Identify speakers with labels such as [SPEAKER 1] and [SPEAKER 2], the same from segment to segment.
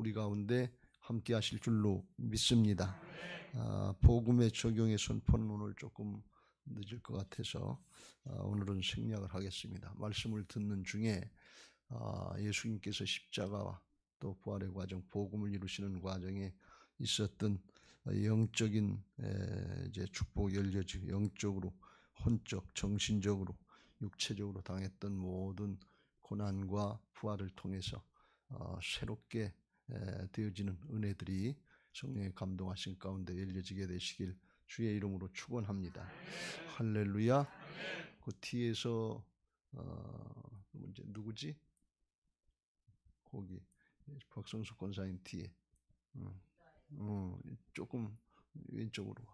[SPEAKER 1] 우리 가운데 함께 하실 줄로 믿습니다. 복음의 적용의 선포는 오늘 조금 늦을 것 같아서 오늘은 생략을 하겠습니다. 말씀을 듣는 중에 예수님께서 십자가와 또 부활의 과정, 복음을 이루시는 과정에 있었던 영적인 이제 축복 열려지고 영적으로, 혼적, 정신적으로, 육체적으로 당했던 모든 고난과 부활을 통해서 새롭게 되어지는 은혜들이 성령의 감동하신 가운데 열려지게 되시길 주의 이름으로 축원합니다. 할렐루야. 그 뒤에서 누구지? 거기 박성수 권사님 뒤에 조금 왼쪽으로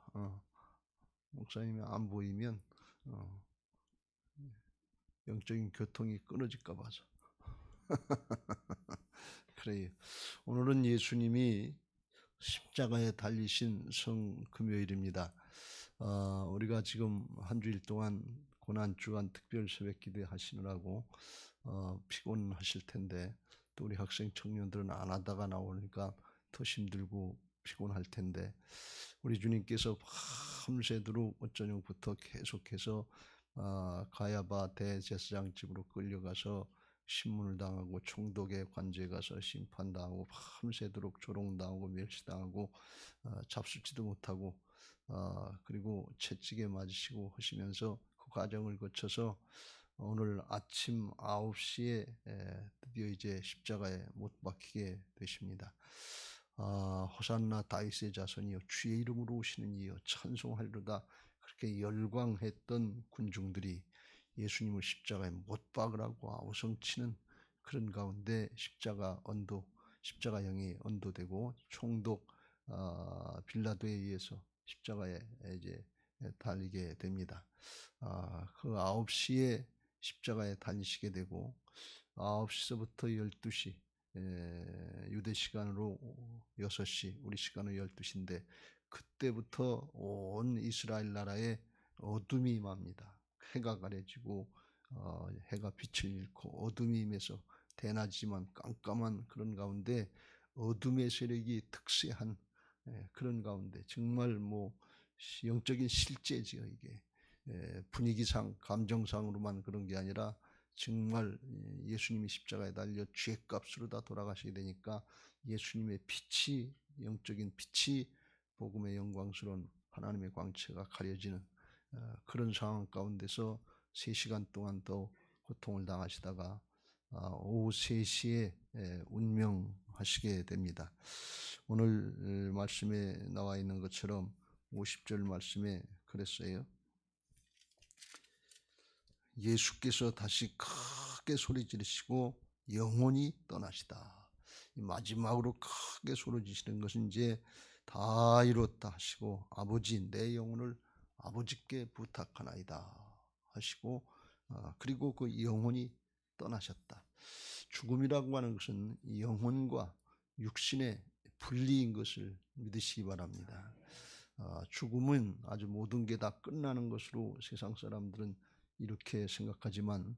[SPEAKER 1] 목사님이 안 보이면 영적인 교통이 끊어질까 봐서 그래요. 오늘은 예수님이 십자가에 달리신 성금요일입니다. 우리가 지금 한 주일 동안 고난주간 특별 새벽 기도 하시느라고 피곤하실 텐데, 또 우리 학생 청년들은 안 하다가 나오니까 더 힘들고 피곤할 텐데, 우리 주님께서 밤새도록 어쩌녁부터 계속해서 가야바 대제사장 집으로 끌려가서 신문을 당하고 총독의 관저에 가서 심판당하고 밤새도록 조롱당하고 멸시당하고 잡수지도 못하고 그리고 채찍에 맞으시고 하시면서 그 과정을 거쳐서 오늘 아침 9시에 드디어 이제 십자가에 못 박히게 되십니다. 호산나 다윗의 자손이여 주의 이름으로 오시는 이여 찬송하리로다. 그렇게 열광했던 군중들이 예수님을 십자가에 못 박으라고 아우성치는 그런 가운데 십자가형이 언도되고 총독 빌라도에 의해서 십자가에 이제 달리게 됩니다. 그 9시에 십자가에 달리시게 되고 9시서부터 12시 유대 시간으로 6시, 우리 시간으로 12시인데 그때부터 온 이스라엘 나라에 어둠이 임합니다. 해가 가려지고 해가 빛을 잃고 어둠이 임해서 대낮이지만 깜깜한 그런 가운데 어둠의 세력이 특세한 그런 가운데 정말 영적인 실제지요. 이게 분위기상 감정상으로만 그런 게 아니라 정말 예수님이 십자가에 달려 죄값으로 다 돌아가시게 되니까 예수님의 빛이, 영적인 빛이 복음의 영광스러운 하나님의 광채가 가려지는 그런 상황 가운데서 3시간 동안 더 고통을 당하시다가 오후 3시에 운명하시게 됩니다. 오늘 말씀에 나와 있는 것처럼 50절 말씀에 그랬어요. 예수께서 다시 크게 소리 지르시고 영원히 떠나시다. 마지막으로 크게 소리 지르시는 것은 이제 다 이뤘다 하시고 아버지 내 영혼을 아버지께 부탁하나이다 하시고 그리고 그 영혼이 떠나셨다. 죽음이라고 하는 것은 영혼과 육신의 분리인 것을 믿으시기 바랍니다. 죽음은 아주 모든 게 다 끝나는 것으로 세상 사람들은 이렇게 생각하지만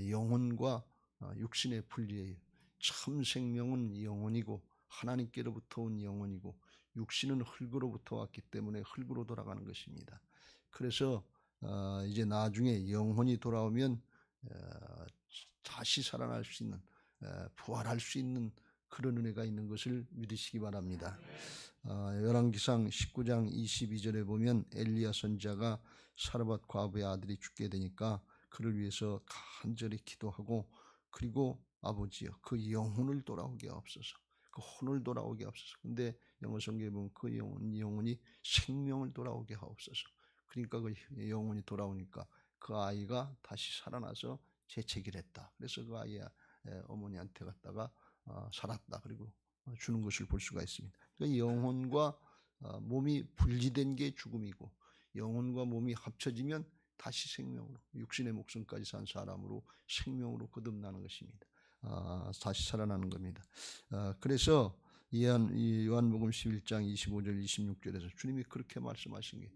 [SPEAKER 1] 영혼과 육신의 분리예요. 참 생명은 영혼이고 하나님께로부터 온 영혼이고 육신은 흙으로부터 왔기 때문에 흙으로 돌아가는 것입니다. 그래서 이제 나중에 영혼이 돌아오면 다시 살아날 수 있는, 부활할 수 있는 그런 은혜가 있는 것을 믿으시기 바랍니다. 열왕기상 19장 22절에 보면 엘리야 선지자가 사르밧 과부의 아들이 죽게 되니까 그를 위해서 간절히 기도하고 그리고 아버지여 그 영혼을 돌아오게 하옵소서, 그 혼을 돌아오게 하옵소서. 근데 영어 성경에 보면 그 영혼이 생명을 돌아오게 하옵소서. 그러니까 그 영혼이 돌아오니까 그 아이가 다시 살아나서 재채기를 했다. 그래서 그 아이의 어머니한테 갔다가 살았다 그리고 주는 것을 볼 수가 있습니다. 그러니까 영혼과 몸이 분리된 게 죽음이고 영혼과 몸이 합쳐지면 다시 생명으로, 육신의 목숨까지 산 사람으로 생명으로 거듭나는 것입니다. 다시 살아나는 겁니다. 그래서 요한복음 11장 25절 26절에서 주님이 그렇게 말씀하신 게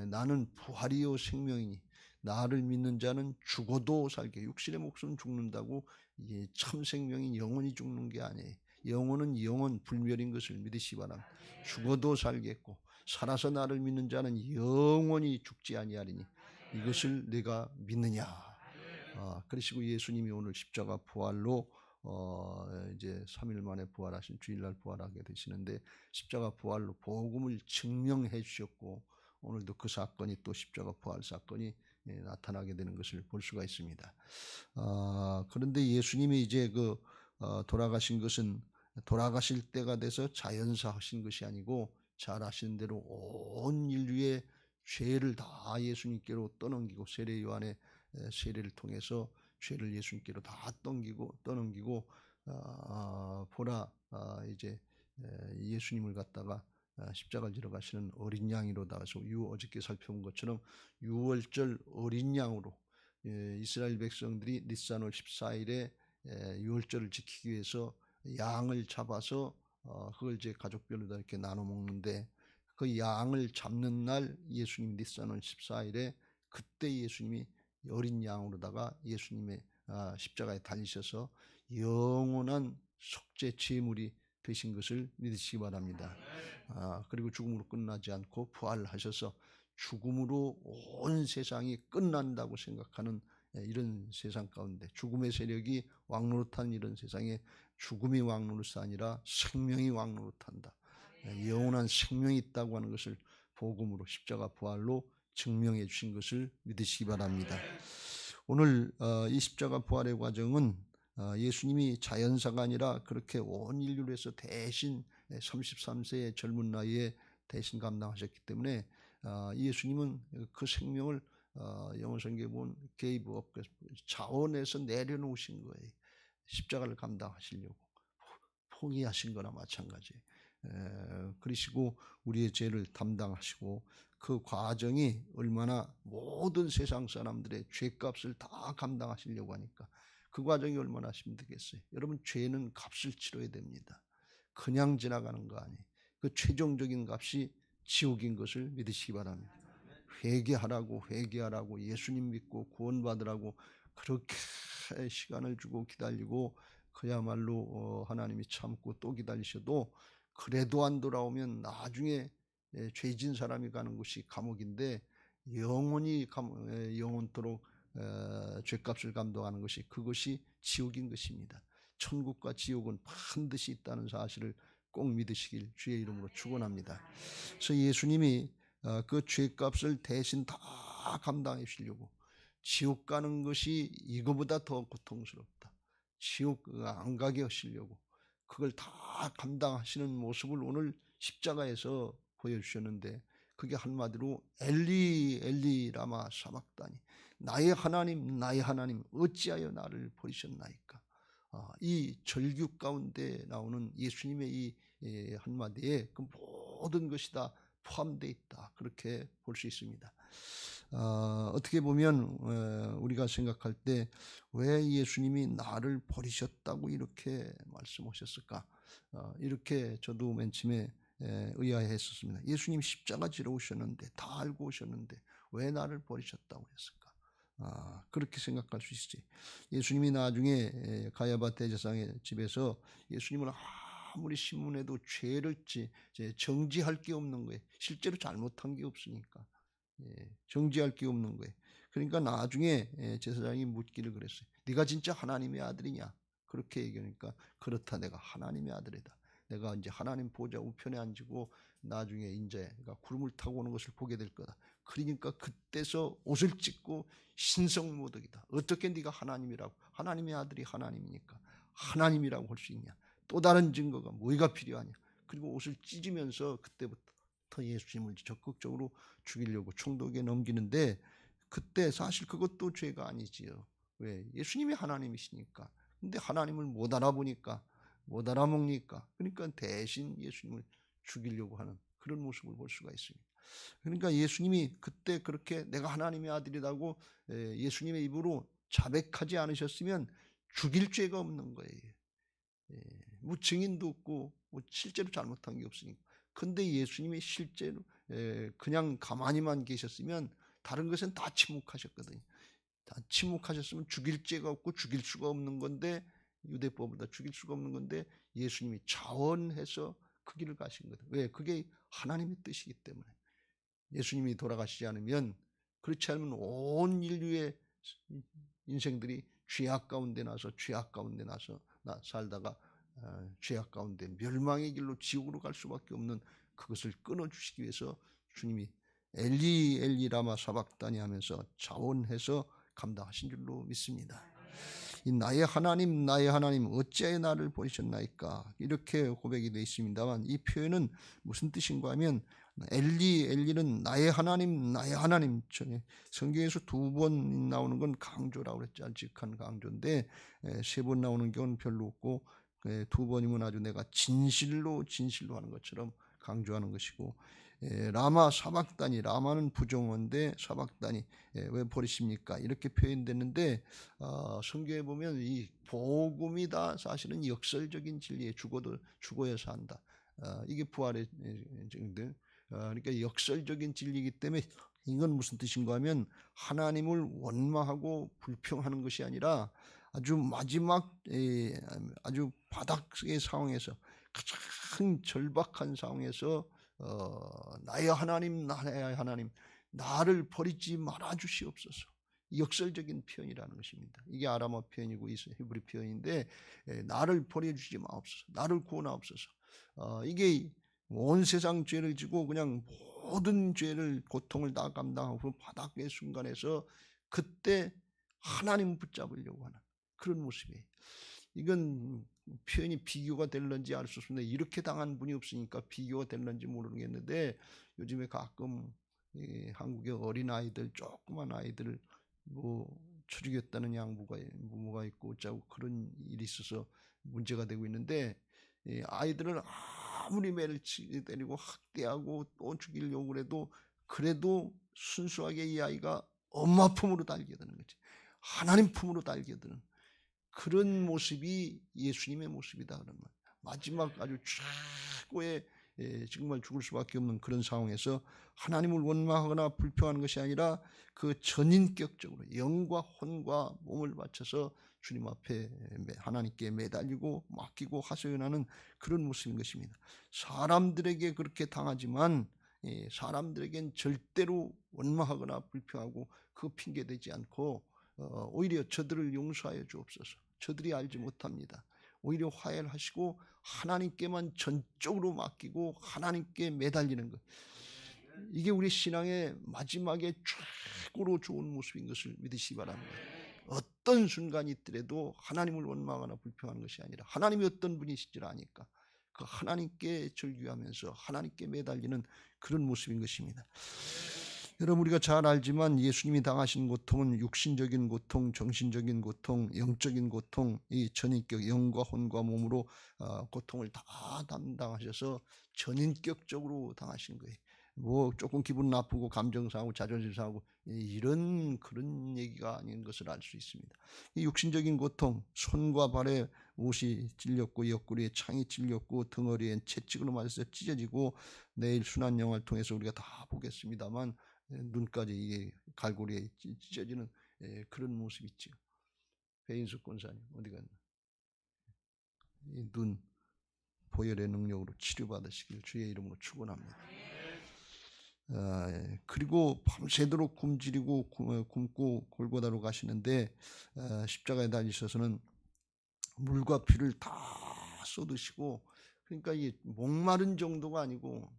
[SPEAKER 1] 나는 부활이요 생명이니 나를 믿는 자는 죽어도 살게. 육신의 목숨 죽는다고 참 생명인 영혼이 죽는 게 아니에요. 영혼은 영원 불멸인 것을 믿으시기 바랍니다. 죽어도 살겠고 살아서 나를 믿는 자는 영원히 죽지 아니하리니 이것을 내가 믿느냐. 그러시고 예수님이 오늘 십자가 부활로 이제 3일 만에 부활하신 주일날 부활하게 되시는데 십자가 부활로 복음을 증명해 주셨고 오늘도 그 사건이 또 십자가 부활 사건이 나타나게 되는 것을 볼 수가 있습니다. 그런데 예수님이 이제 돌아가신 것은 돌아가실 때가 돼서 자연사 하신 것이 아니고 잘 아시는 대로 온 인류의 죄를 다 예수님께로 떠넘기고 세례 요한의 세례를 통해서 죄를 예수님께로 다 떠넘기고 보라 이제 예수님을 갖다가 십자가를 지러 가시는 어린 양이로다. 그래서 어저께 살펴본 것처럼 유월절 어린 양으로 이스라엘 백성들이 니산월 14일에 유월절을 지키기 위해서 양을 잡아서 그걸 이제 가족별로 다 이렇게 나눠 먹는데 그 양을 잡는 날 예수님 니산월 14일에 그때 예수님이 어린 양으로다가 예수님의 십자가에 달리셔서 영원한 속죄 제물이 되신 것을 믿으시기 바랍니다. 그리고 죽음으로 끝나지 않고 부활하셔서 죽음으로 온 세상이 끝난다고 생각하는 이런 세상 가운데 죽음의 세력이 왕노릇하는 이런 세상에 죽음이 왕노릇이 아니라 생명이 왕노릇한다. 영원한 생명이 있다고 하는 것을 복음으로 십자가 부활로 증명해 주신 것을 믿으시기 바랍니다. 오늘 이 십자가 부활의 과정은 예수님이 자연사가 아니라 그렇게 온 인류를 위해서 대신 33세의 젊은 나이에 대신 감당하셨기 때문에 예수님은 그 생명을 영어성경에 보면 gave up, 자원에서 내려놓으신 거예요. 십자가를 감당하시려고 포기하신 거나 마찬가지예요. 그러시고 우리의 죄를 담당하시고 그 과정이 얼마나 모든 세상 사람들의 죄값을 다 감당하시려고 하니까 그 과정이 얼마나 힘들겠어요. 여러분 죄는 값을 치러야 됩니다. 그냥 지나가는 거 아니에요. 그 최종적인 값이 지옥인 것을 믿으시기 바랍니다. 회개하라고 예수님 믿고 구원받으라고 그렇게 시간을 주고 기다리고 그야말로 하나님이 참고 또 기다리셔도 그래도 안 돌아오면 나중에 죄진 사람이 가는 곳이 감옥인데 영원토록 죄값을 감당하는 것이 그것이 지옥인 것입니다. 천국과 지옥은 반드시 있다는 사실을 꼭 믿으시길 주의 이름으로 축원합니다. 그래서 예수님이 그 죄값을 대신 다 감당해 주시려고 지옥 가는 것이 이거보다 더 고통스럽다. 지옥 안 가게 하시려고 그걸 다 감당하시는 모습을 오늘 십자가에서 보여주셨는데 그게 한마디로 엘리 엘리 라마 사박다니 나의 하나님 어찌하여 나를 버리셨나이까. 이 절규 가운데 나오는 예수님의 이 한마디에 그 모든 것이 다 포함되어 있다. 그렇게 볼 수 있습니다. 어떻게 보면 우리가 생각할 때 왜 예수님이 나를 버리셨다고 이렇게 말씀하셨을까? 이렇게 저도 맨 처음에 의아해했었습니다. 예수님 십자가 지러 오셨는데 다 알고 오셨는데 왜 나를 버리셨다고 했을까? 그렇게 생각할 수 있지. 예수님이 나중에 가야바 대제사장의 집에서 예수님을 아무리 신문해도 죄를 정지할 게 없는 거예요. 실제로 잘못한 게 없으니까 정지할 게 없는 거예요. 그러니까 나중에 제사장이 묻기를 그랬어요. 네가 진짜 하나님의 아들이냐? 그렇게 얘기하니까 그렇다, 내가 하나님의 아들이다. 내가 이제 하나님 보좌 우편에 앉고 나중에 인자가 구름을 타고 오는 것을 보게 될 거다. 그러니까 그때서 옷을 찢고 신성모독이다. 어떻게 네가 하나님이라고, 하나님의 아들이 하나님이니까 하나님이라고 할 수 있냐? 또 다른 증거가 뭐가 필요하냐? 그리고 옷을 찢으면서 그때부터 예수님을 적극적으로 죽이려고 총독에 넘기는데 그때 사실 그것도 죄가 아니지요. 왜? 예수님이 하나님이시니까. 근데 하나님을 못 알아보니까, 못 알아먹으니까, 그러니까 대신 예수님을 죽이려고 하는 그런 모습을 볼 수가 있습니다. 그러니까 예수님이 그때 그렇게 내가 하나님의 아들이라고 예수님의 입으로 자백하지 않으셨으면 죽일 죄가 없는 거예요. 뭐 증인도 없고 뭐 실제로 잘못한 게 없으니까. 근데 예수님이 실제로 그냥 가만히만 계셨으면 다른 것은 다 침묵하셨거든요. 다 침묵하셨으면 죽일 죄가 없고 죽일 수가 없는 건데 유대법보다 죽일 수가 없는 건데 예수님이 자원해서 그 길을 가신 거다. 왜? 그게 하나님의 뜻이기 때문에. 예수님이 돌아가시지 않으면, 그렇지 않으면 온 인류의 인생들이 죄악 가운데 나서 살다가 죄악 가운데 멸망의 길로 지옥으로 갈 수밖에 없는 그것을 끊어주시기 위해서 주님이 엘리 엘리 라마 사박다니 하면서 자원해서 감당하신 줄로 믿습니다. 이 나의 하나님 어찌하여 나를 버리셨나이까, 이렇게 고백이 되어 있습니다만, 이 표현은 무슨 뜻인가 하면 엘리는 나의 하나님 성경에서 2번 나오는 건 강조라고 그랬죠. 알직한 강조인데 3번 나오는 경우는 별로 없고 2번이면 아주 내가 진실로 하는 것처럼 강조하는 것이고, 라마 사박다니, 라마는 부정어인데 사박다니 왜 버리십니까? 이렇게 표현됐는데 성경에 보면 이 복음이 다 사실은 역설적인 진리에 죽어야 산다. 이게 부활의 증들. 그러니까 역설적인 진리이기 때문에 이건 무슨 뜻인가 하면 하나님을 원망하고 불평하는 것이 아니라 아주 마지막 아주 바닥의 상황에서, 가장 절박한 상황에서 나의 하나님 나를 버리지 말아 주시옵소서. 역설적인 표현이라는 것입니다. 이게 아람어 표현이고 히브리 표현인데 나를 버려주지 마옵소서, 나를 구원하옵소서. 이게 온 세상 죄를 지고 그냥 모든 죄를 고통을 다 감당하고 바닥의 순간에서 그때 하나님 붙잡으려고 하는 그런 모습이에요. 이건 표현이 비교가 될런지 알 수 없습니다. 이렇게 당한 분이 없으니까 비교가 될런지 모르겠는데 요즘에 가끔 한국의 어린아이들, 조그만 아이들을 죽였다는 부모가 있고 어쩌고 그런 일이 있어서 문제가 되고 있는데, 아이들을 아무리 매를 때리고 학대하고 또 죽이려고 그래도 순수하게 이 아이가 엄마 품으로 달겨드는 거지. 하나님 품으로 달겨드는 그런 모습이 예수님의 모습이다. 그런 말. 마지막 아주 최고의 정말 죽을 수밖에 없는 그런 상황에서 하나님을 원망하거나 불평하는 것이 아니라 그 전인격적으로 영과 혼과 몸을 바쳐서 주님 앞에 하나님께 매달리고 맡기고 하소연하는 그런 모습인 것입니다. 사람들에게 그렇게 당하지만 사람들에겐 절대로 원망하거나 불평하고 그 핑계대지 않고 오히려 저들을 용서하여 주옵소서. 저들이 알지 못합니다. 오히려 화해를 하시고 하나님께만 전적으로 맡기고 하나님께 매달리는 것. 이게 우리 신앙의 마지막에 최고로 좋은 모습인 것을 믿으시기 바랍니다. 어떤 순간이 있더라도 하나님을 원망하거나 불평하는 것이 아니라 하나님이 어떤 분이신지 아니까 그 하나님께 절규하면서 하나님께 매달리는 그런 모습인 것입니다. 여러분, 우리가 잘 알지만 예수님이 당하신 고통은 육신적인 고통, 정신적인 고통, 영적인 고통, 이 전인격 영과 혼과 몸으로 고통을 다 담당하셔서 전인격적으로 당하신 거예요. 조금 기분 나쁘고 감정 상하고 자존심 상하고 이런 그런 얘기가 아닌 것을 알 수 있습니다. 이 육신적인 고통, 손과 발에 옷이 찔렸고 옆구리에 창이 찔렸고 등허리엔 채찍으로 맞아서 찢어지고, 내일 순환 영화를 통해서 우리가 다 보겠습니다만 눈까지 이게 갈고리에 찢어지는 그런 모습이 있죠. 배인숙 권사님 어디 갔나? 이 눈 보혈의 능력으로 치료받으시길 주의 이름으로 축원합니다. 그리고 밤새도록 굶주리고 굶고 골고다로 가시는데 십자가에 달리셔서는 물과 피를 다 쏟으시고, 그러니까 이 목마른 정도가 아니고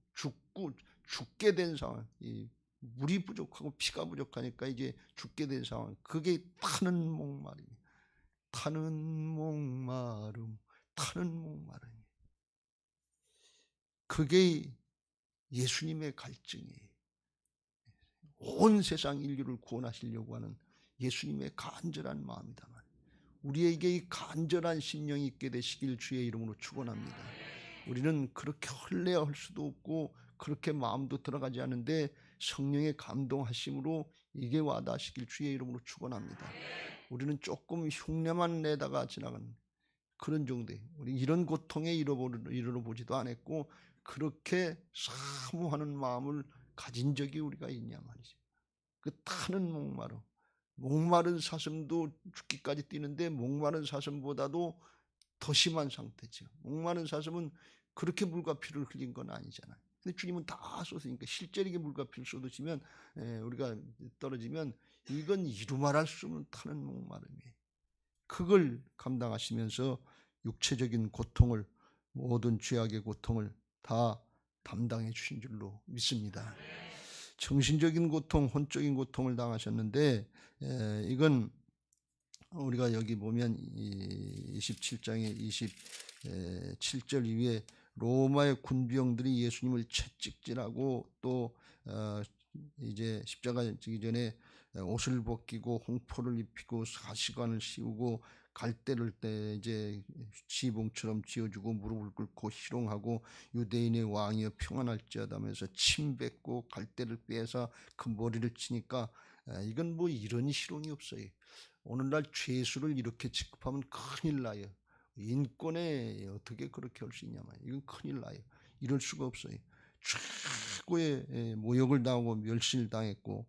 [SPEAKER 1] 죽게 된 상황, 이 물이 부족하고 피가 부족하니까 이제 죽게 된 상황, 그게 타는 목마름. 그게 예수님의 갈증이에요. 온 세상 인류를 구원하시려고 하는 예수님의 간절한 마음이다. 우리에게 이 간절한 심령이 있게 되시길 주의 이름으로 축원합니다. 우리는 그렇게 헐레야 할 수도 없고 그렇게 마음도 들어가지 않는데 성령의 감동하심으로 이게 와닿으시길 주의 이름으로 축원합니다. 우리는 조금 흉내만 내다가 지나가는 그런 정도예요. 우리 이런 고통에 이르러 보지도 않았고 그렇게 사모하는 마음을 가진 적이 우리가 있냐 말이죠. 그 타는 목마름, 목마른 사슴도 죽기까지 뛰는데 목마른 사슴보다도 더 심한 상태죠. 목마른 사슴은 그렇게 물과 피를 흘린 건 아니잖아요. 근데 주님은 다 쏟으니까 실제로 물과 피를 쏟으시면 우리가 떨어지면 이건 이루 말할 수 없는 타는 목마름이에요. 그걸 감당하시면서 육체적인 고통을, 모든 죄악의 고통을 다 담당해 주신 줄로 믿습니다. 정신적인 고통, 혼적인 고통을 당하셨는데 이건 우리가 여기 보면 27장의 27절 이후에 로마의 군병들이 예수님을 채찍질하고 또 이제 십자가 지기 전에 옷을 벗기고 홍포를 입히고 가시관을 씌우고 갈대를 때 이제 지붕처럼 지어주고 무릎을 꿇고 희롱하고 유대인의 왕이여 평안할지어다 하면서 침 뱉고 갈대를 빼서 그 머리를 치니까 이건 뭐 이런 희롱이 없어요. 오늘날 죄수를 이렇게 취급하면 큰일 나요. 인권에 어떻게 그렇게 할 수 있냐 말이에요. 이건 큰일 나요. 이럴 수가 없어요. 최고의 모욕을 당하고 멸시를 당했고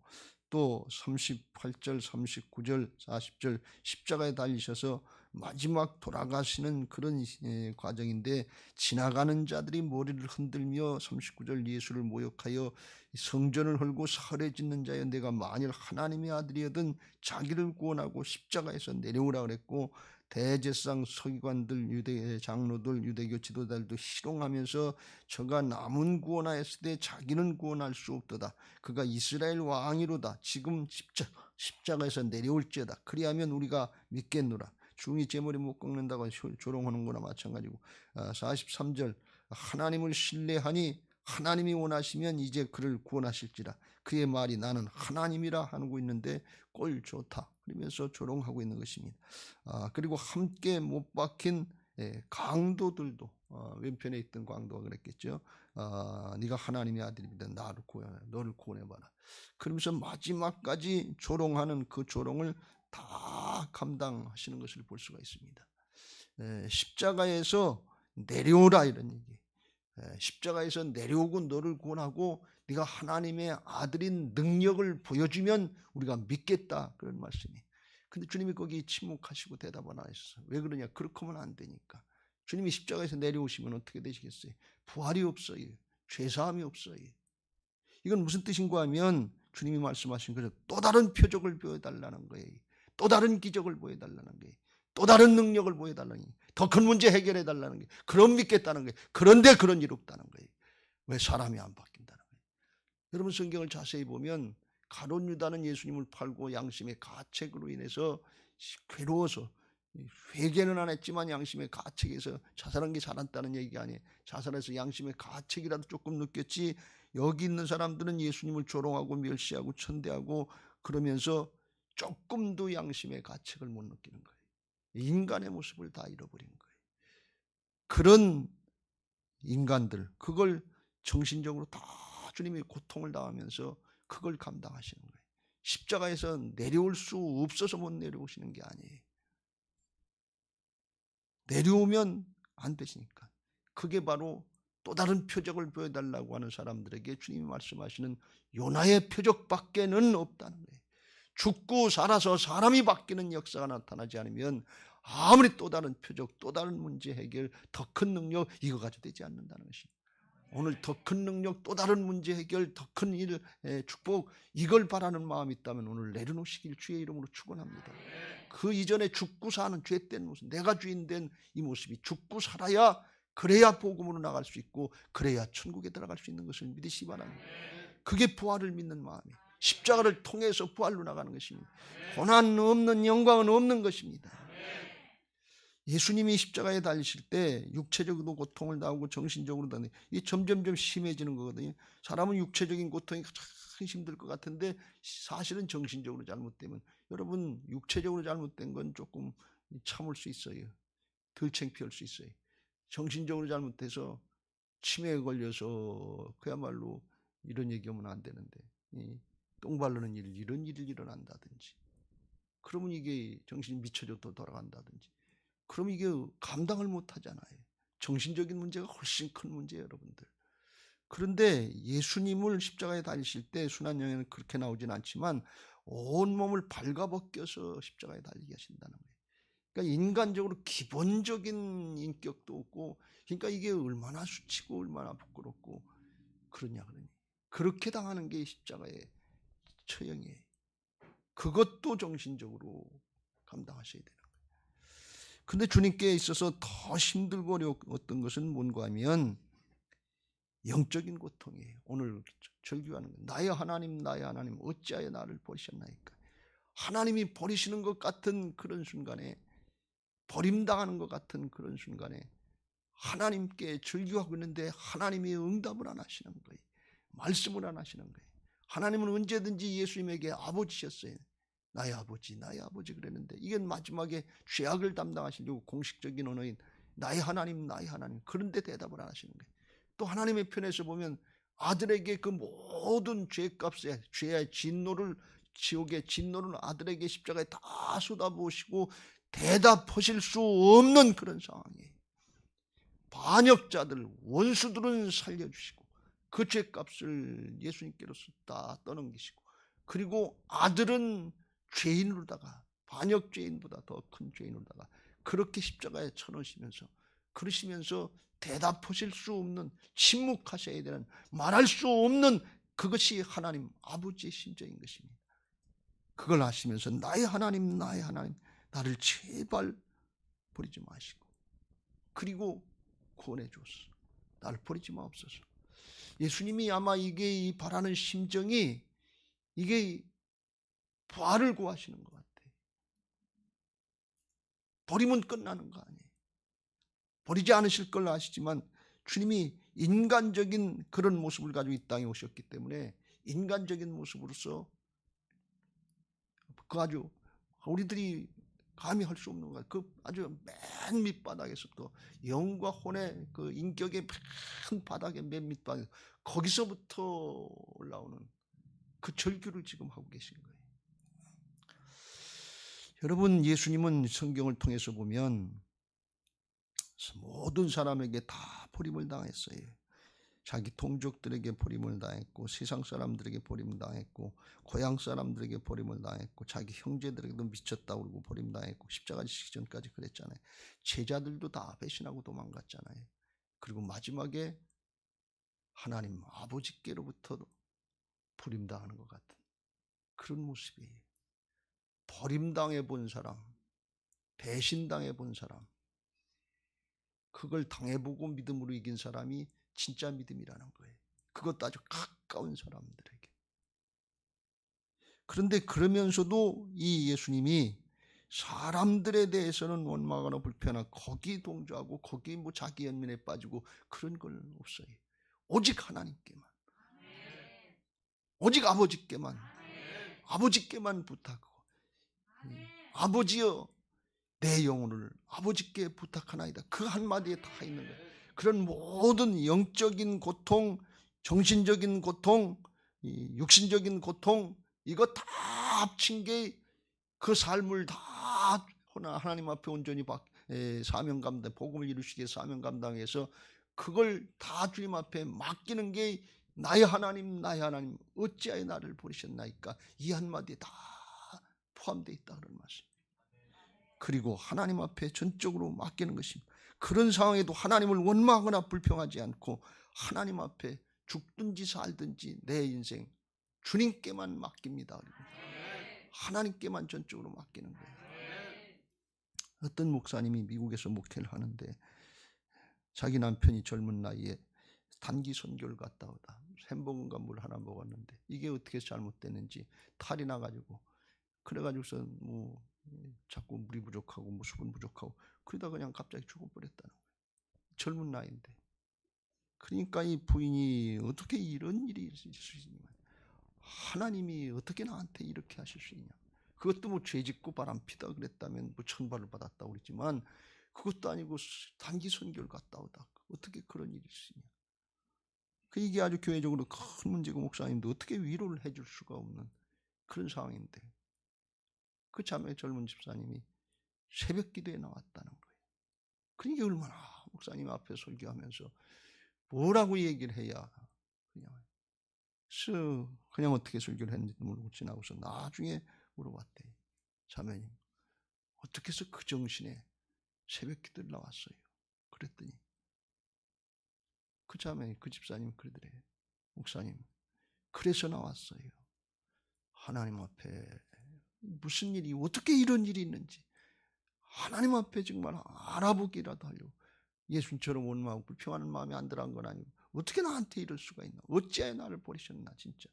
[SPEAKER 1] 또 38절, 39절, 40절 십자가에 달리셔서 마지막 돌아가시는 그런 과정인데 지나가는 자들이 머리를 흔들며 39절 예수를 모욕하여 성전을 헐고 살해 짓는 자여 내가 만일 하나님의 아들이거든 자기를 구원하고 십자가에서 내려오라 그랬고 대제사장 서기관들 유대 장로들 유대교 지도자들도 희롱하면서 저가 남은 구원하였을 때 자기는 구원할 수 없도다. 그가 이스라엘 왕이로다. 지금 십자가에서 내려올지어다. 그리하면 우리가 믿겠노라. 중이 제 머리 못 꺾는다고 조롱하는 거나 마찬가지고 43절 하나님을 신뢰하니 하나님이 원하시면 이제 그를 구원하실지라. 그의 말이 나는 하나님이라 하고 있는데 꼴 좋다. 그러면서 조롱하고 있는 것입니다. 그리고 함께 못 박힌 강도들도 왼편에 있던 강도가 그랬겠죠. 네가 하나님의 아들이다. 나를 구원해, 너를 구원해봐라. 그러면서 마지막까지 조롱하는 그 조롱을 다 감당하시는 것을 볼 수가 있습니다. 십자가에서 내려오라 이런 얘기. 십자가에서 내려오고 너를 구원하고 네가 하나님의 아들인 능력을 보여주면 우리가 믿겠다 그런 말씀이. 근데 주님이 거기 침묵하시고 대답을 안 하셨어요. 왜 그러냐? 그렇게 하면 안 되니까. 주님이 십자가에서 내려오시면 어떻게 되시겠어요? 부활이 없어요. 죄사함이 없어요. 이건 무슨 뜻인가 하면 주님이 말씀하신 거죠. 또 다른 표적을 보여달라는 거예요. 또 다른 기적을 보여달라는 거예요. 또 다른 능력을 보여달라는 거예요. 더 큰 문제 해결해달라는 거예요. 그럼 믿겠다는 거예요. 그런데 그런 일 없다는 거예요. 왜 사람이 안 바뀐다는 거예요. 여러분 성경을 자세히 보면 가룟 유다는 예수님을 팔고 양심의 가책으로 인해서 괴로워서 회개는 안 했지만 양심의 가책에서 자살한 게 잘한다는 얘기가 아니에요. 자살해서 양심의 가책이라도 조금 느꼈지. 여기 있는 사람들은 예수님을 조롱하고 멸시하고 천대하고 그러면서 조금도 양심의 가책을 못 느끼는 거예요. 인간의 모습을 다 잃어버린 거예요. 그런 인간들, 그걸 정신적으로 다 주님이 고통을 당하면서 그걸 감당하시는 거예요. 십자가에서 내려올 수 없어서 못 내려오시는 게 아니에요. 내려오면 안 되시니까. 그게 바로 또 다른 표적을 보여달라고 하는 사람들에게 주님이 말씀하시는 요나의 표적밖에는 없다는 거예요. 죽고 살아서 사람이 바뀌는 역사가 나타나지 않으면 아무리 또 다른 표적, 또 다른 문제 해결, 더 큰 능력 이거 가지고 되지 않는다는 것입니다. 오늘 더 큰 능력, 또 다른 문제 해결, 더 큰 일, 축복 이걸 바라는 마음이 있다면 오늘 내려놓으시길 주의 이름으로 축원합니다. 그 이전에 죽고 사는 죄된 모습, 내가 주인 된 이 모습이 죽고 살아야 그래야 복음으로 나갈 수 있고 그래야 천국에 들어갈 수 있는 것을 믿으시기 바랍니다. 그게 부활을 믿는 마음이에요. 십자가를 통해서 부활로 나가는 것입니다. 고난 없는 영광은 없는 것입니다. 예수님이 십자가에 달리실 때 육체적으로 고통을 당하고 정신적으로도 이게 점점점 심해지는 거거든요. 사람은 육체적인 고통이 가장 힘들 것 같은데 사실은 정신적으로 잘못되면 여러분 육체적으로 잘못된 건 조금 참을 수 있어요. 덜 창피할 수 있어요. 정신적으로 잘못해서 치매에 걸려서 그야말로 이런 얘기하면 안 되는데 똥 바르는 일 이런 일이 일어난다든지 그러면 이게 정신이 미쳐져도 돌아간다든지 그럼 이게 감당을 못 하잖아요. 정신적인 문제가 훨씬 큰 문제예요, 여러분들. 그런데 예수님을 십자가에 달리실 때 순환영에는 그렇게 나오진 않지만 온몸을 발가벗겨서 십자가에 달리게 하신다는 거예요. 그러니까 인간적으로 기본적인 인격도 없고, 그러니까 이게 얼마나 수치고 얼마나 부끄럽고 그러냐. 그렇게 당하는 게 십자가의 처형이에요. 그것도 정신적으로 감당하셔야 되는 거예요. 근데 주님께 있어서 더 힘들고 어려웠던 것은 뭔가 하면 영적인 고통이에요. 오늘 절규하는 거예요. 나의 하나님 어찌하여 나를 버리셨나이까. 하나님이 버리시는 것 같은 그런 순간에, 버림당하는 것 같은 그런 순간에 하나님께 절규하고 있는데 하나님이 응답을 안 하시는 거예요. 말씀을 안 하시는 거예요. 하나님은 언제든지 예수님에게 아버지셨어요. 나의 아버지 그랬는데, 이게 마지막에 죄악을 담당하시려고 공식적인 언어인 나의 하나님 그런데 대답을 안 하시는 거예요. 또 하나님의 편에서 보면 아들에게 그 모든 죄값에, 죄의 진노를, 지옥의 진노를 아들에게 십자가에 다 쏟아부으시고 대답하실 수 없는 그런 상황이에요. 반역자들, 원수들은 살려주시고 그 죄값을 예수님께로서 다 떠넘기시고, 그리고 아들은 죄인으로다가, 반역죄인보다 더 큰 죄인으로다가 그렇게 십자가에 쳐넣으시면서, 그러시면서 대답하실 수 없는, 침묵하셔야 되는, 말할 수 없는, 그것이 하나님 아버지의 심정인 것입니다. 그걸 하시면서 나의 하나님 나를 제발 버리지 마시고, 그리고 구원해 주옵소서. 나를 버리지 마옵소서. 예수님이 아마 이게 이 바라는 심정이, 이게 부활을 구하시는 것 같아요. 버리면 끝나는 거 아니에요. 버리지 않으실 걸 아시지만 주님이 인간적인 그런 모습을 가지고 이 땅에 오셨기 때문에 인간적인 모습으로서 그 아주 우리들이 감히 할 수 없는 것, 그 아주 맨 밑바닥에서부터 영과 혼의 그 인격의 맨 바닥의 맨 밑바닥, 거기서부터 올라오는 그 절규를 지금 하고 계신 거예요. 여러분, 예수님은 성경을 통해서 보면 모든 사람에게 다 버림을 당했어요. 자기 동족들에게 버림을 당했고, 세상 사람들에게 버림을 당했고, 고향 사람들에게 버림을 당했고, 자기 형제들에게도 미쳤다고 그러고 버림 당했고, 십자가 지기 전까지 그랬잖아요. 제자들도 다 배신하고 도망갔잖아요. 그리고 마지막에 하나님 아버지께로부터 버림당하는 것 같은 그런 모습이에요. 버림당해 본 사람, 배신당해 본 사람, 그걸 당해보고 믿음으로 이긴 사람이 진짜 믿음이라는 거예요. 그것도 아주 가까운 사람들에게. 그런데 그러면서도 이 예수님이 사람들에 대해서는 원망하거나 불편하고 거기 동조하고 거기 뭐 자기 연민에 빠지고 그런 건 없어요. 오직 하나님께만, 오직 아버지께만 부탁하고, 아버지여 내 영혼을 아버지께 부탁하나이다. 그 한마디에 다 있는 거예요. 그런 모든 영적인 고통, 정신적인 고통, 육신적인 고통, 이거 다 합친 게 그 삶을 다 하나님 앞에 온전히 사명 감당, 복음을 이루시기에 사명 감당해서 그걸 다 주님 앞에 맡기는 게 나의 하나님 어찌하여 나를 버리셨나이까, 이 한마디에 다 포함되어 있다 그런 말씀. 그리고 하나님 앞에 전적으로 맡기는 것입니다. 그런 상황에도 하나님을 원망하거나 불평하지 않고 하나님 앞에 죽든지 살든지 내 인생 주님께만 맡깁니다. 하나님께만 전적으로 맡기는 거예요. 어떤 목사님이 미국에서 목회를 하는데 자기 남편이 젊은 나이에 단기 선교를 갔다 오다 햄버거인가 물 하나 먹었는데 이게 어떻게 잘못됐는지 탈이 나가지고, 그래가지고서 뭐 자꾸 물이 부족하고 뭐 수분 부족하고 그러다 그냥 갑자기 죽어버렸다는 거예요. 젊은 나이인데. 그러니까 이 부인이 어떻게 이런 일이 있을 수 있냐, 하나님이 어떻게 나한테 이렇게 하실 수 있냐, 그것도 뭐 죄짓고 바람피다 그랬다면 뭐 천벌을 받았다고 그랬지만 그것도 아니고 단기 선교를 갔다 오다 어떻게 그런 일이 있으냐. 이게 아주 교회적으로 큰 문제고 목사님도 어떻게 위로를 해줄 수가 없는 그런 상황인데, 그 자매 젊은 집사님이 새벽 기도에 나왔다는 거예요. 그러니까 얼마나 목사님 앞에 설교하면서 뭐라고 얘기를 해야 그냥 그래서 그냥 어떻게 설교를 했는지도 모르고 지나고서 나중에 물어봤대. 자매님, 어떻게 해서 그 정신에 새벽 기도를 나왔어요? 그랬더니 그 자매, 그 집사님 그러더래. 목사님, 그래서 나왔어요. 하나님 앞에 무슨 일이, 어떻게 이런 일이 있는지 하나님 앞에 정말 알아보기라도 하려고. 예수님처럼 원망하고 불평하는 마음이 안 들어간 건 아니고 어떻게 나한테 이럴 수가 있나, 어찌하여 나를 버리셨나. 진짜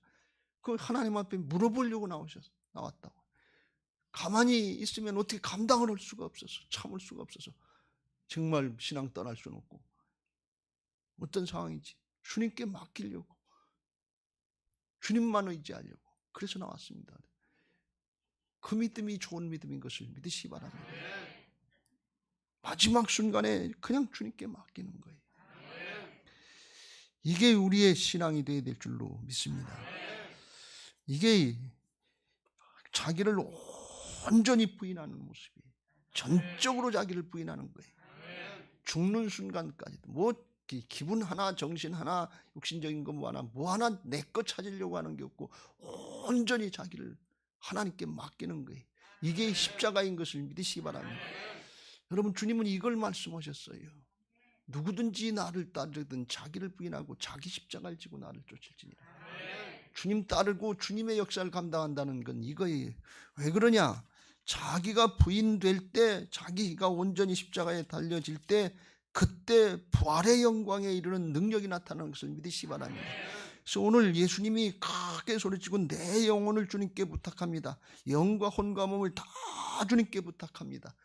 [SPEAKER 1] 그 하나님 앞에 물어보려고 나왔다고. 가만히 있으면 어떻게 감당을 할 수가 없어서, 참을 수가 없어서 정말 신앙 떠날 수는 없고 어떤 상황인지 주님께 맡기려고, 주님만 의지하려고 그래서 나왔습니다. 그 믿음이 좋은 믿음인 것을 믿으시기 바랍니다. 마지막 순간에 그냥 주님께 맡기는 거예요. 이게 우리의 신앙이 되어야 될 줄로 믿습니다. 이게 자기를 온전히 부인하는 모습이에요. 전적으로 자기를 부인하는 거예요. 죽는 순간까지도 뭐 기분 하나, 정신 하나, 육신적인 거 뭐 하나 내 것 찾으려고 하는 게 없고 온전히 자기를 하나님께 맡기는 거예요. 이게 십자가인 것을 믿으시기 바랍니다. 여러분, 주님은 이걸 말씀하셨어요. 누구든지 나를 따르든 자기를 부인하고 자기 십자가를 지고 나를 쫓을지니라. 주님 따르고 주님의 역사를 감당한다는 건 이거예요. 왜 그러냐? 자기가 부인될 때, 자기가 온전히 십자가에 달려질 때, 그때 부활의 영광에 이르는 능력이 나타나는 것을 믿으시기 바랍니다. 그래서 오늘 예수님이 크게 소리치고 내 영혼을 주님께 부탁합니다. 영과 혼과 몸을 다 주님께 부탁합니다.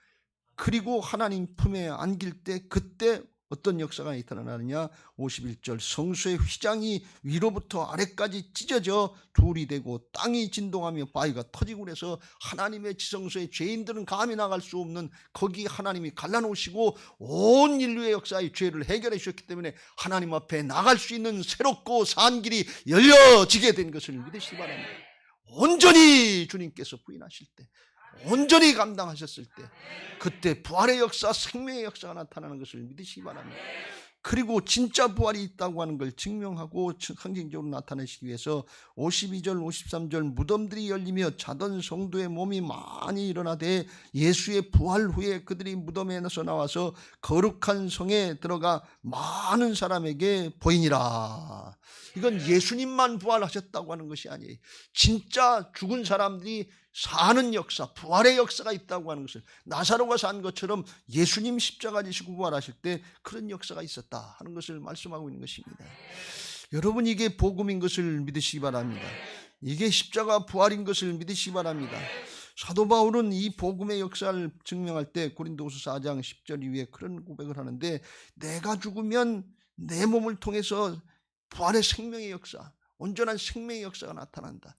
[SPEAKER 1] 그리고 하나님 품에 안길 때 그때 어떤 역사가 나타나느냐? 51절, 성소의 휘장이 위로부터 아래까지 찢어져 둘이 되고 땅이 진동하며 바위가 터지고 그래서 하나님의 지성소에 죄인들은 감히 나갈 수 없는 거기 하나님이 갈라놓으시고 온 인류의 역사의 죄를 해결해 주셨기 때문에 하나님 앞에 나갈 수 있는 새롭고 산 길이 열려지게 된 것을 믿으시기 바랍니다. 온전히 주님께서 부인하실 때, 온전히 감당하셨을 때, 그때 부활의 역사, 생명의 역사가 나타나는 것을 믿으시기 바랍니다. 그리고 진짜 부활이 있다고 하는 걸 증명하고 상징적으로 나타내시기 위해서 52절, 53절 무덤들이 열리며 자던 성도의 몸이 많이 일어나되 예수의 부활 후에 그들이 무덤에서 나와서 거룩한 성에 들어가 많은 사람에게 보이니라. 이건 예수님만 부활하셨다고 하는 것이 아니에요. 진짜 죽은 사람들이 사는 역사, 부활의 역사가 있다고 하는 것을, 나사로가 산 것처럼 예수님 십자가 지시고 부활하실 때 그런 역사가 있었다 하는 것을 말씀하고 있는 것입니다. 여러분, 이게 복음인 것을 믿으시기 바랍니다. 이게 십자가 부활인 것을 믿으시기 바랍니다. 사도 바울은 이 복음의 역사를 증명할 때 고린도후서 4장 10절 이후에 그런 고백을 하는데, 내가 죽으면 내 몸을 통해서 부활의 생명의 역사, 온전한 생명의 역사가 나타난다.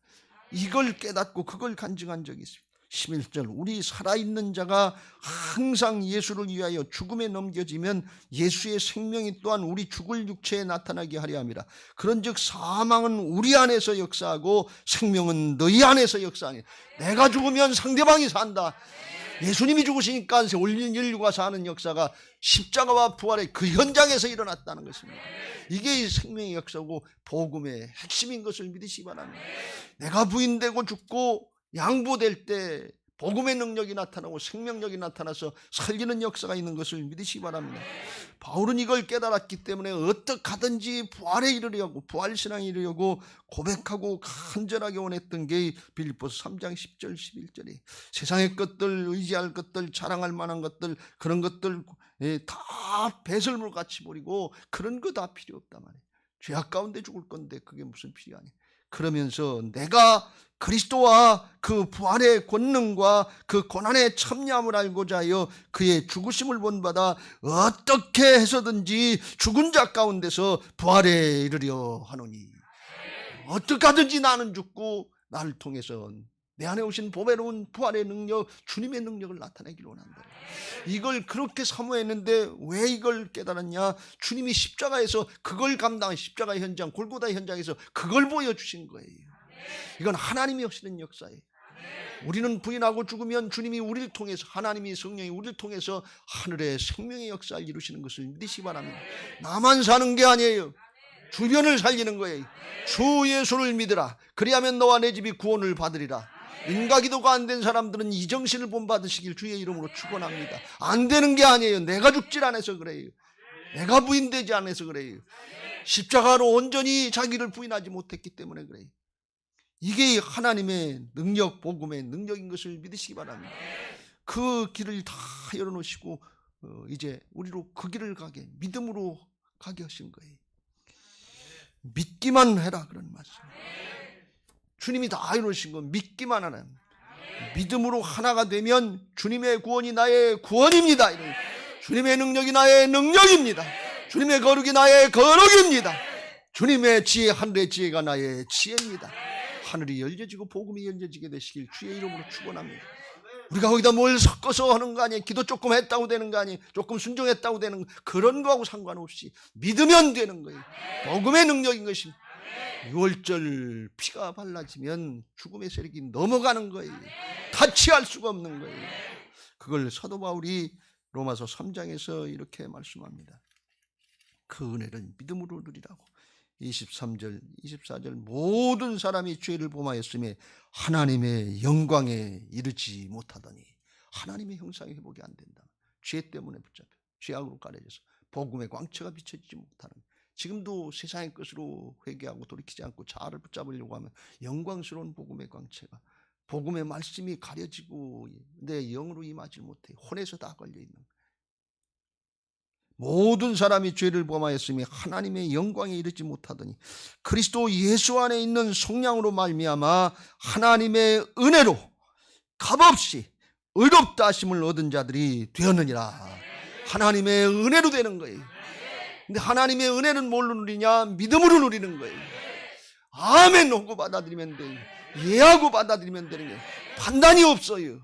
[SPEAKER 1] 이걸 깨닫고 그걸 간증한 적이 있습니다. 11절, 우리 살아있는 자가 항상 예수를 위하여 죽음에 넘겨지면 예수의 생명이 또한 우리 죽을 육체에 나타나게 하려 함이라. 그런즉 사망은 우리 안에서 역사하고 생명은 너희 안에서 역사하니. 내가 죽으면 상대방이 산다. 예수님이 죽으시니까 온 인류가 사는 역사가 십자가와 부활의 그 현장에서 일어났다는 것입니다. 이게 생명의 역사고 복음의 핵심인 것을 믿으시기 바랍니다. 내가 부인되고 죽고 양보될 때 복음의 능력이 나타나고 생명력이 나타나서 살리는 역사가 있는 것을 믿으시기 바랍니다. 바울은 이걸 깨달았기 때문에 어떻게 하든지 부활에 이르려고, 부활신앙에 이르려고 고백하고 간절하게 원했던 게 빌립보서 3장 10절 11절이 세상의 것들, 의지할 것들, 자랑할 만한 것들, 그런 것들 다 배설물같이 버리고 그런 거 다 필요 없단 말이에요. 죄악 가운데 죽을 건데 그게 무슨 필요하니. 그러면서 내가 그리스도와 그 부활의 권능과 그 고난의 참여함을 알고자 하여 그의 죽으심을 본받아 어떻게 해서든지 죽은 자 가운데서 부활에 이르려 하노니. 어떻게 하든지 나는 죽고 나를 통해서 내 안에 오신 보배로운 부활의 능력, 주님의 능력을 나타내기를 원한다. 이걸 그렇게 사모했는데 왜 이걸 깨달았냐? 주님이 십자가에서 그걸 감당한, 십자가 현장, 골고다 현장에서 그걸 보여주신 거예요. 이건 하나님이 하시는 역사예요. 우리는 부인하고 죽으면 주님이 우리를 통해서, 하나님이 성령이 우리를 통해서 하늘의 생명의 역사를 이루시는 것을 믿으시기 바랍니다. 나만 사는 게 아니에요. 주변을 살리는 거예요. 주 예수를 믿으라. 그리하면 너와 내 집이 구원을 받으리라. 인가기도가 안 된 사람들은 이 정신을 본받으시길 주의 이름으로 축원합니다. 안 되는 게 아니에요. 내가 죽질 않아서 그래요. 내가 부인되지 않아서 그래요. 십자가로 온전히 자기를 부인하지 못했기 때문에 그래요. 이게 하나님의 능력, 복음의 능력인 것을 믿으시기 바랍니다. 그 길을 다 열어놓으시고 이제 우리로 그 길을 가게, 믿음으로 가게 하신 거예요. 믿기만 해라 그런 말씀. 주님이 다 이루신 건 믿기만 하는. 믿음으로 하나가 되면 주님의 구원이 나의 구원입니다. 주님의 능력이 나의 능력입니다. 주님의 거룩이 나의 거룩입니다. 주님의 지혜, 하늘의 지혜가 나의 지혜입니다. 하늘이 열려지고 복음이 열려지게 되시길 주의 이름으로 축원합니다. 우리가 거기다 뭘 섞어서 하는 거 아니에요. 기도 조금 했다고 되는 거 아니에요. 조금 순종했다고 되는 거, 그런 거하고 상관없이 믿으면 되는 거예요. 복음의 능력인 것입니다. 6월절 피가 발라지면 죽음의 세력이 넘어가는 거예요. 타치할 수가 없는 거예요. 그걸 사도 바울이 로마서 3장에서 이렇게 말씀합니다. 그 은혜를 믿음으로 누리라고. 23절, 24절 모든 사람이 죄를 범하였음에 하나님의 영광에 이르지 못하더니. 하나님의 형상의 회복이 안 된다. 죄 때문에 붙잡혀 죄악으로 가려져서 복음의 광채가 비춰지지 못하는. 지금도 세상의 것으로 회개하고 돌이키지 않고 자아를 붙잡으려고 하면 영광스러운 복음의 광채가, 복음의 말씀이 가려지고 내 영으로 임하지 못해 혼에서 다 걸려있는 거예요. 모든 사람이 죄를 범하였으니 하나님의 영광에 이르지 못하더니 그리스도 예수 안에 있는 속량으로 말미암아 하나님의 은혜로 값없이 의롭다 하심을 얻은 자들이 되었느니라. 하나님의 은혜로 되는 거예요. 근데 하나님의 은혜는 뭘로 누리냐? 믿음으로 누리는 거예요. 아멘 하고 받아들이면 돼요. 예하고 받아들이면 되는 거예요. 판단이 없어요.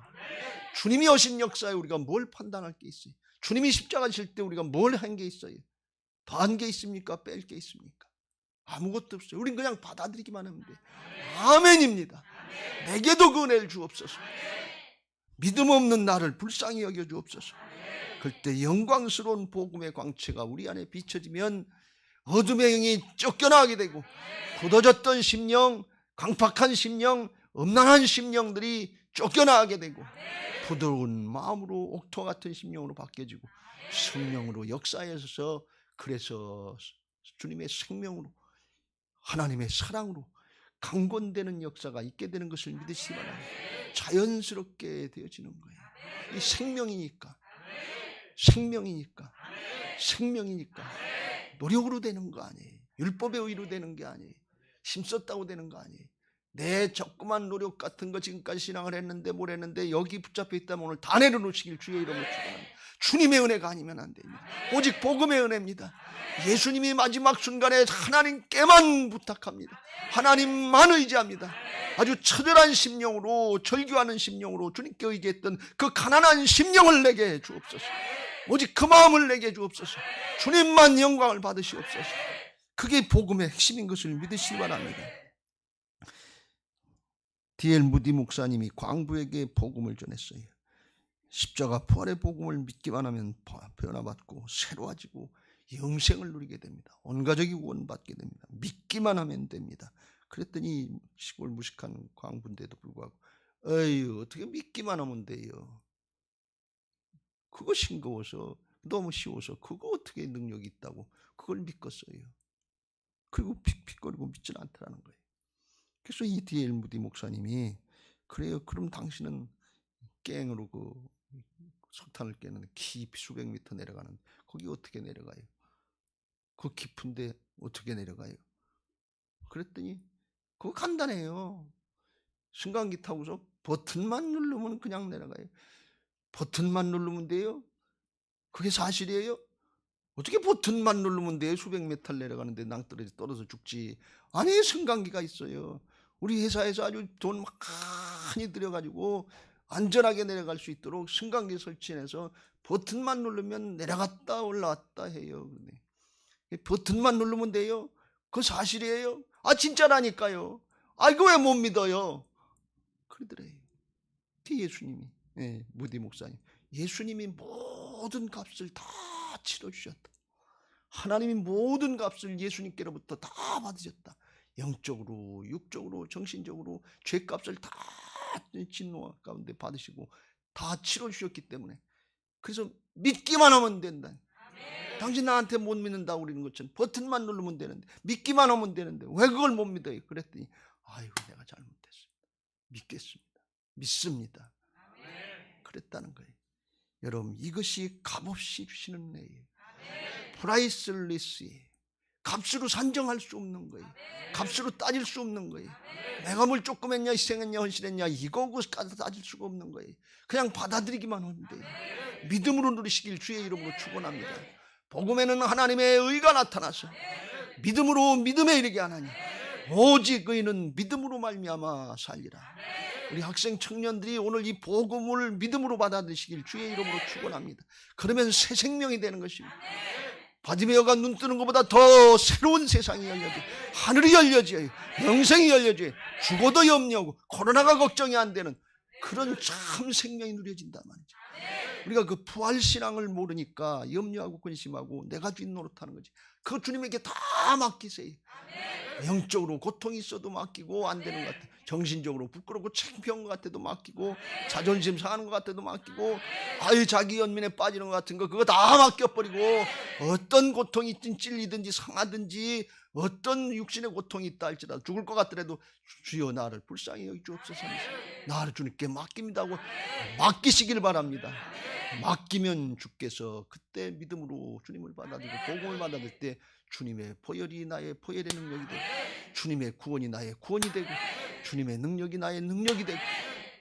[SPEAKER 1] 주님이 하신 역사에 우리가 뭘 판단할 게 있어요? 주님이 십자가 질 때 우리가 뭘 한 게 있어요? 더한 게 있습니까? 뺄 게 있습니까? 아무것도 없어요. 우린 그냥 받아들이기만 하면 돼요. 아멘입니다. 내게도 그 은혜를 주옵소서. 믿음 없는 나를 불쌍히 여겨 주옵소서. 그때 영광스러운 복음의 광채가 우리 안에 비춰지면 어둠의 영이 쫓겨나게 되고 굳어졌던 심령, 강팍한 심령, 음란한 심령들이 쫓겨나게 되고 부드러운 마음으로 옥토 같은 심령으로 바뀌어지고 성령으로 역사에서, 그래서 주님의 생명으로 하나님의 사랑으로 강권되는 역사가 있게 되는 것을 믿으시기 바랍니다. 자연스럽게 되어지는 거예요. 이 생명이니까 노력으로 되는 거 아니에요. 율법에 의로 되는 게 아니에요. 힘썼다고 되는 거 아니에요. 내 조그만 노력 같은 거 지금까지 신앙을 했는데 뭘 했는데 여기 붙잡혀 있다면 오늘 다 내려놓으시길 주의 이름으로 축원합니다. 주님의 은혜가 아니면 안 됩니다. 오직 복음의 은혜입니다. 예수님이 마지막 순간에 하나님께만 부탁합니다. 하나님만 의지합니다. 아주 처절한 심령으로, 절규하는 심령으로 주님께 의지했던 그 가난한 심령을 내게 주옵소서. 오직 그 마음을 내게 주옵소서. 주님만 영광을 받으시옵소서. 그게 복음의 핵심인 것을 믿으시기 바랍니다. D.L. 무디 목사님이 광부에게 복음을 전했어요. 십자가 부활의 복음을 믿기만 하면 변화받고 새로워지고 영생을 누리게 됩니다. 온 가족이 구원받게 됩니다. 믿기만 하면 됩니다. 그랬더니 시골 무식한 광부인데도 불구하고 어휴, 어떻게 믿기만 하면 돼요. 그거 싱거워서, 너무 쉬워서 그거 어떻게 능력이 있다고 그걸 믿겠어요. 그리고 픽픽거리고 믿지는 않더라는 거예요. 그래서 이 D.L. 무디 목사님이 그래요, 그럼 당신은 깽으로 그 석탄을 깨는 깊이 수백 미터 내려가는, 거기 어떻게 내려가요? 그 깊은데 어떻게 내려가요? 그랬더니 그거 간단해요. 승강기 타고서 버튼만 누르면 그냥 내려가요. 버튼만 누르면 돼요? 그게 사실이에요? 어떻게 버튼만 누르면 돼요? 수백 미터 내려가는데 낭떠러지 떨어져 죽지. 아니, 승강기가 있어요. 우리 회사에서 아주 돈 많이 들여가지고 안전하게 내려갈 수 있도록 승강기 설치해서 버튼만 누르면 내려갔다 올라왔다 해요. 버튼만 누르면 돼요? 그거 사실이에요? 아, 진짜라니까요. 아, 이거 왜 못 믿어요? 그러더래요. 예수님이, 무디 목사님, 예수님이 모든 값을 다 치러주셨다. 하나님이 모든 값을 예수님께로부터 다 받으셨다. 영적으로, 육적으로, 정신적으로 죄값을 다 진노 가운데 받으시고 다 치러주셨기 때문에, 그래서 믿기만 하면 된다. 당신 나한테 못 믿는다고 그러는 것처럼 버튼만 누르면 되는데, 믿기만 하면 되는데 왜 그걸 못 믿어요? 그랬더니 아이고 내가 잘못했어요. 믿겠습니다. 믿습니다. 그랬다는 거예요. 여러분, 이것이 값없이 주시는 은혜예요. 프라이슬리스예요. 값으로 산정할 수 없는 거예요. 값으로 따질 수 없는 거예요. 내가 뭘 조금 했냐, 희생했냐, 헌신했냐, 이거 따질 수가 없는 거예요. 그냥 받아들이기만 하면 돼요. 믿음으로 누리시길 주의 이름으로 축원합니다. 복음에는 하나님의 의가 나타나서 믿음으로 믿음에 이르게 하나니 오직 의인은 믿음으로 말미암아 살리라. 우리 학생 청년들이 오늘 이 복음을 믿음으로 받아들이시길 주의 이름으로 축원합니다. 그러면 새 생명이 되는 것입니다. 바디메어가 눈 뜨는 것보다 더 새로운 세상이 열려져요. 하늘이 열려져요. 영생이 열려져요. 죽어도 염려하고 코로나가 걱정이 안 되는 그런 참 생명이 누려진단 말이죠. 우리가 그 부활신앙을 모르니까 염려하고 근심하고 내가 주인 노릇하는 거지. 그거 주님에게 다 맡기세요. 영적으로 고통이 있어도 맡기고, 안 되는 것 같아 정신적으로 부끄럽고 창피한 것 같아도 맡기고, 자존심 상하는 것 같아도 맡기고, 아유 자기 연민에 빠지는 것 같은 거 그거 다 맡겨버리고, 어떤 고통이 있든 찔리든지 상하든지 어떤 육신의 고통이 있다 할지라도, 죽을 것 같더라도 주여 나를 불쌍히 여기주옵소서, 나를 주님께 맡깁니다 하고 맡기시길 바랍니다. 맡기면 주께서 그때 믿음으로 주님을 받아들이고 복음을 받아들일 때 주님의 보혈이 나의 보혈의 능력이 되고, 주님의 구원이 나의 구원이 되고, 주님의 능력이 나의 능력이 되고,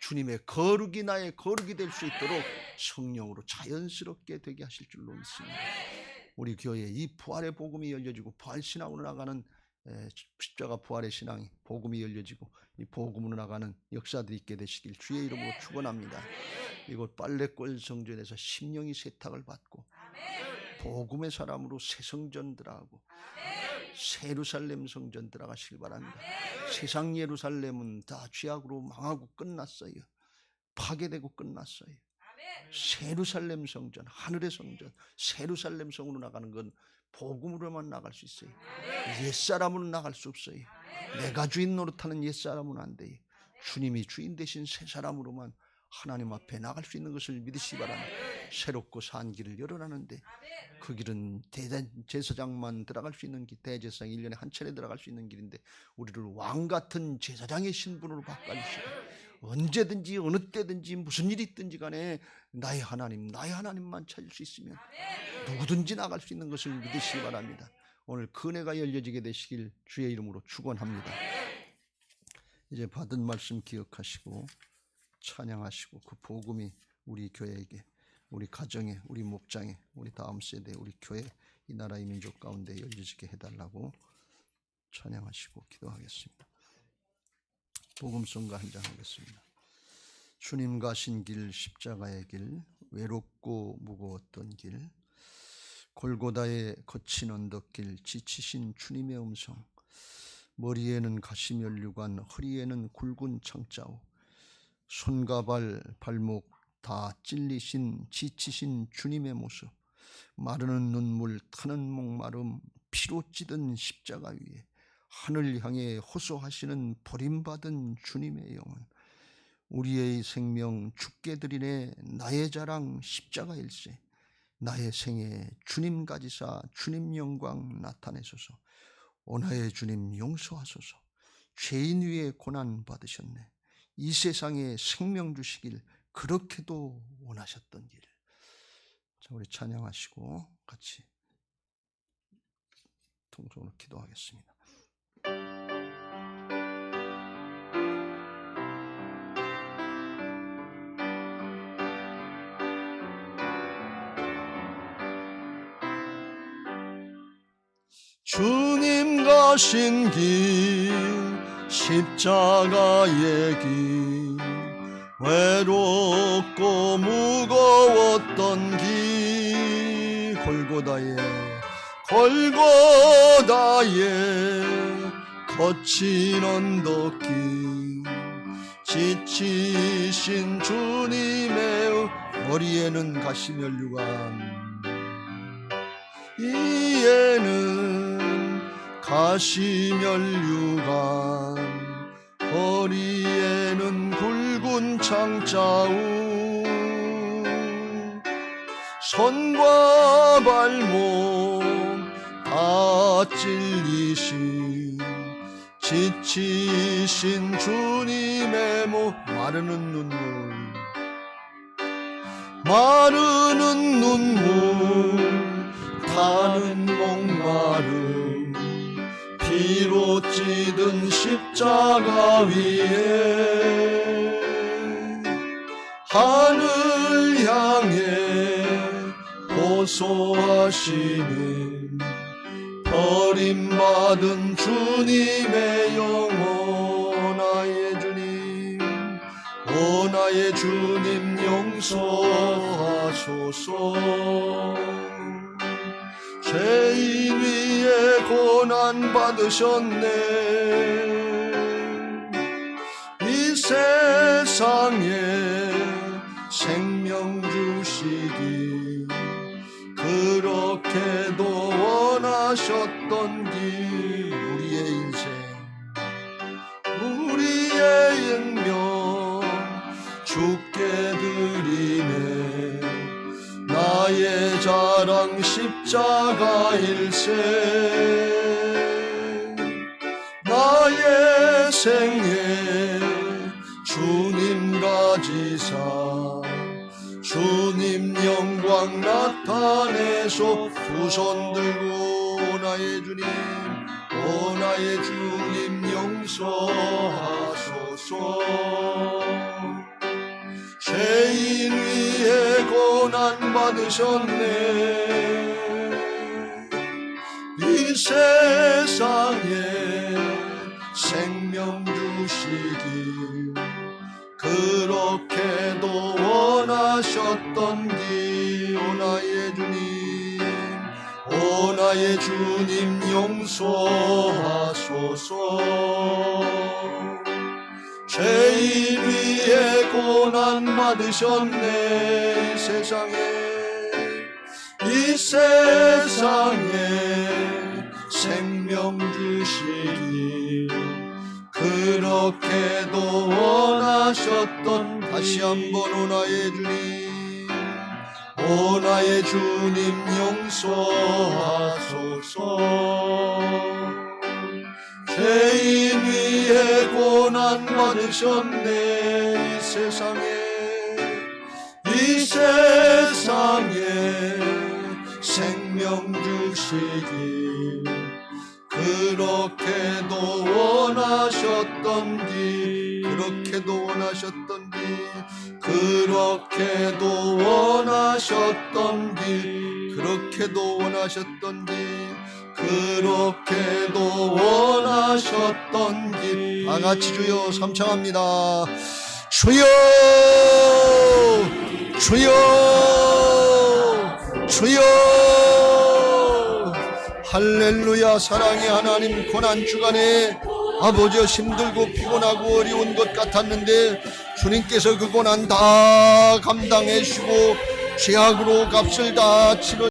[SPEAKER 1] 주님의 거룩이 나의 거룩이 될 수 있도록 성령으로 자연스럽게 되게 하실 줄로 믿습니다. 우리 교회에 이 부활의 복음이 열려지고 부활신앙으로 나가는 십자가 부활의 신앙이 복음이 열려지고 이 복음으로 나가는 역사들이 있게 되시길 주의 이름으로 축원합니다. 이곳 빨래골 성전에서 심령이 세탁을 받고 복음의 사람으로 새 성전 들어가고 새 예루살렘 성전 들어가시길 바랍니다. 세상 예루살렘은 다 죄악으로 망하고 끝났어요. 파괴되고 끝났어요. 새 예루살렘 성전, 하늘의 성전, 새 예루살렘 성으로 나가는 건 복음으로만 나갈 수 있어요. 옛사람으로 나갈 수 없어요. 내가 주인 노릇하는 옛사람은 안 돼요. 주님이 주인 되신 새 사람으로만 하나님 앞에 나갈 수 있는 것을 믿으시기 바랍니다. 새롭고 산 길을 열어라는데 그 길은 제사장만 들어갈 수 있는 길, 대제사장 1년에 한 차례 들어갈 수 있는 길인데 우리를 왕같은 제사장의 신분으로 바꿔주시고 언제든지 어느 때든지 무슨 일이 있든지 간에 나의 하나님, 나의 하나님만 찾을 수 있으면 누구든지 나갈 수 있는 것을 믿으시기 바랍니다. 오늘 은혜가 열려지게 되시길 주의 이름으로 축원합니다. 이제 받은 말씀 기억하시고 찬양하시고 그 복음이 우리 교회에게, 우리 가정에, 우리 목장에, 우리 다음 세대, 우리 교회, 이 나라의 민족 가운데 열려지게 해달라고 찬양하시고 기도하겠습니다. 복음송가 한 장 하겠습니다. 주님 가신 길, 십자가의 길, 외롭고 무거웠던 길, 골고다의 거친 언덕길, 지치신 주님의 음성, 머리에는 가시면류관, 허리에는 굵은 창자우, 손과 발, 발목 다 찔리신 지치신 주님의 모습, 마르는 눈물, 타는 목마름, 피로 찌든 십자가 위에 하늘 향해 호소하시는 버림받은 주님의 영혼, 우리의 생명 죽게 드리네 나의 자랑 십자가일세, 나의 생에 주님 가지사 주님 영광 나타내소서, 온화의 주님 용서하소서, 죄인 위에 고난 받으셨네, 이 세상에 생명 주시길 그렇게도 원하셨던 길. 자, 우리 찬양하시고 같이 통성으로 기도하겠습니다. 주님 가신 길, 십자가의 길, 외롭고 무거웠던 길, 골고다의 거친 언덕길, 지치신 주님의 머리에는 가시면류관, 이에는 가시면류관, 허리에는 굵은 창자우, 손과 발목 다 찔리신 지치신 주님의 마르는 눈물 타는 목마름, 피로 찌든 십자가 위에 하늘 향해 호소하시는 버림받은 주님의 영혼, 나의 주님, 오 나의 주님 용서하소서. 죄인 위에 고난 받으셨네. 이 세상에 생명 주시기 그렇게도 원하셨던 길, 우리의 인생, 우리의 생명 주께 드리네. 나의 자랑 십자가 일생, 나의 생애 주님 가지사 주님 영광 나타내소. 두 손 들고 나의 주님, 오 나의 주님 용서하소서. 죄인 위에 고난 받으셨네. 이 세상에 생명 주시길 그렇게도 원하셨던 길, 오 나의 주님, 오 나의 주님 용서하소서. 죄인 위에 고난 받으셨네. 이 세상에 생명 주시길 그렇게도 원하셨던, 다시 한번 오 나의 주님, 오 나의 주님 용서하소서. 죄인 위에 고난 받으셨네. 이 세상에 생명 주시길 그렇게도 원하셨던 길, 그렇게도 원하셨던 길, 그렇게도 원하셨던 길, 그렇게도 원하셨던 길, 그렇게도 원하셨던 길. 다 같이 주여 삼창합니다. 주여, 주여, 주여. 할렐루야. 사랑의 하나님, 고난주간에 아버지여 힘들고 피곤하고 어려운 것 같았는데 주님께서 그 고난 다 감당해 주시고 죄악으로 값을 다 치러